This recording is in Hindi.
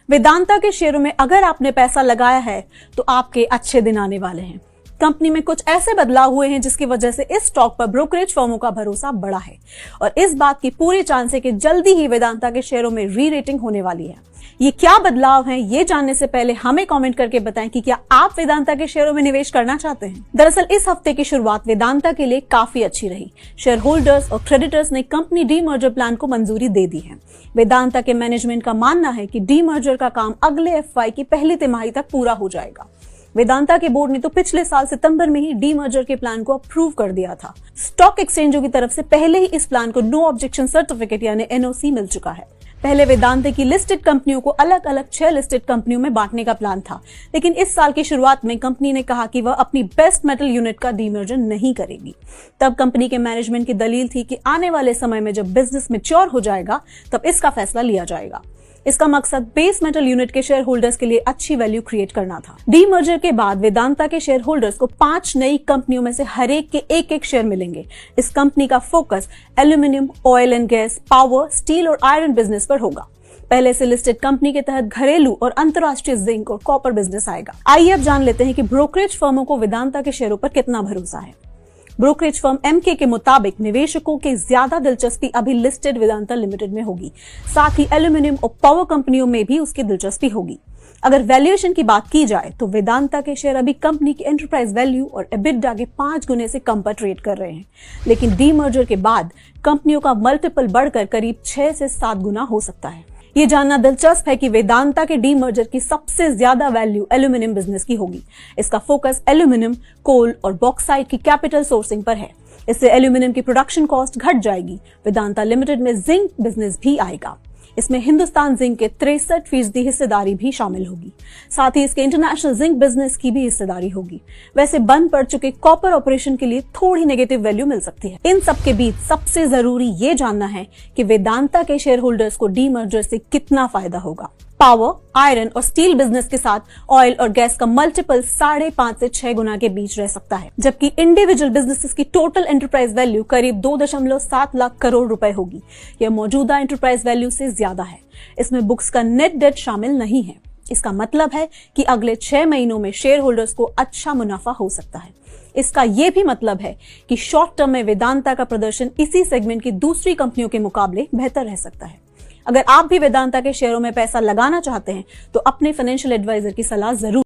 वेदांता के शेयरों में अगर आपने पैसा लगाया है तो आपके अच्छे दिन आने वाले हैं। कंपनी में कुछ ऐसे बदलाव हुए हैं जिसकी वजह से इस स्टॉक पर ब्रोकरेज फर्मों का भरोसा बढ़ा है और इस बात की पूरी चांस है कि जल्दी ही वेदांता के शेयरों में री रेटिंग होने वाली है। ये क्या बदलाव हैं, ये जानने से पहले हमें कमेंट करके बताएं कि क्या आप वेदांता के शेयरों में निवेश करना चाहते हैं। दरअसल इस हफ्ते की शुरुआत वेदांता के लिए काफी अच्छी रही। शेयर होल्डर्स और क्रेडिटर्स ने कंपनी डीमर्जर प्लान को मंजूरी दे दी है। वेदांता के मैनेजमेंट का मानना है कि डीमर्जर का काम अगले FY की पहली तिमाही तक पूरा हो जाएगा। वेदांता के बोर्ड ने तो पिछले साल सितंबर में ही डीमर्जर के प्लान को अप्रूव कर दिया था। स्टॉक एक्सचेंजों की तरफ से पहले ही इस प्लान को नो ऑब्जेक्शन सर्टिफिकेट यानी NOC मिल चुका है। पहले वेदांता की लिस्टेड कंपनियों को अलग अलग 6 लिस्टेड कंपनियों में बांटने का प्लान था, लेकिन इस साल की शुरुआत में कंपनी ने कहा कि वह अपनी बेस्ट मेटल यूनिट का डीमर्जर नहीं करेगी। तब कंपनी के मैनेजमेंट की दलील थी कि आने वाले समय में जब बिजनेस मैच्योर हो जाएगा तब इसका फैसला लिया जाएगा। इसका मकसद बेस मेटल यूनिट के शेयर होल्डर्स के लिए अच्छी वैल्यू क्रिएट करना था। डीमर्जर के बाद वेदांता के शेयर होल्डर्स को 5 नई कंपनियों में से हर एक के एक शेयर मिलेंगे। इस कंपनी का focus aluminium, oil and gas, power, steel और आयरन बिजनेस पर होगा। पहले से लिस्टेड कंपनी के तहत घरेलू और अंतर्राष्ट्रीय जिंक और कॉपर बिजनेस आएगा। आइए अब जान लेते हैं कि ब्रोकरेज फर्मों को वेदांता के शेयरों पर कितना भरोसा है। ब्रोकरेज फर्म MK के मुताबिक निवेशकों की ज्यादा दिलचस्पी अभी लिस्टेड वेदांता लिमिटेड में होगी। साथ ही एल्यूमिनियम और पावर कंपनियों में भी उसकी दिलचस्पी होगी। अगर वैल्यूएशन की बात की जाए तो वेदांता के शेयर अभी कंपनी की एंटरप्राइज वैल्यू और EBITDA के 5 गुने से कम पर ट्रेड कर रहे हैं, लेकिन डीमर्जर के बाद कंपनियों का मल्टीपल बढ़कर करीब 6 से 7 गुना हो सकता है। ये जानना दिलचस्प है कि वेदांता के डीमर्जर की सबसे ज्यादा वैल्यू एल्यूमिनियम बिजनेस की होगी। इसका फोकस एल्यूमिनियम, कोल और बॉक्साइट की कैपिटल सोर्सिंग पर है। इससे एल्यूमिनियम की प्रोडक्शन कॉस्ट घट जाएगी। वेदांता लिमिटेड में जिंक बिजनेस भी आएगा। इसमें हिंदुस्तान जिंक के 63% हिस्सेदारी भी शामिल होगी। साथ ही इसके इंटरनेशनल जिंक बिजनेस की भी हिस्सेदारी होगी। वैसे बंद पड़ चुके कॉपर ऑपरेशन के लिए थोड़ी नेगेटिव वैल्यू मिल सकती है। इन सब के बीच सबसे जरूरी ये जानना है कि वेदांता के शेयर होल्डर्स को डीमर्जर से कितना फायदा होगा। पावर, आयरन और स्टील बिजनेस के साथ ऑयल और गैस का मल्टीपल 5.5 से 6 गुना के बीच रह सकता है, जबकि इंडिविजुअल बिजनेसेस की टोटल एंटरप्राइज वैल्यू करीब 2.7 लाख करोड़ रुपए होगी। यह मौजूदा एंटरप्राइज वैल्यू से ज्यादा है। इसमें बुक्स का नेट डेट शामिल नहीं है। इसका मतलब है कि अगले 6 महीनों में शेयर होल्डर्स को अच्छा मुनाफा हो सकता है। इसका यह भी मतलब है कि शॉर्ट टर्म में वेदांता का प्रदर्शन इसी सेगमेंट की दूसरी कंपनियों के मुकाबले बेहतर रह सकता है। अगर आप भी वेदांता के शेयरों में पैसा लगाना चाहते हैं तो अपने फाइनेंशियल एडवाइजर की सलाह जरूर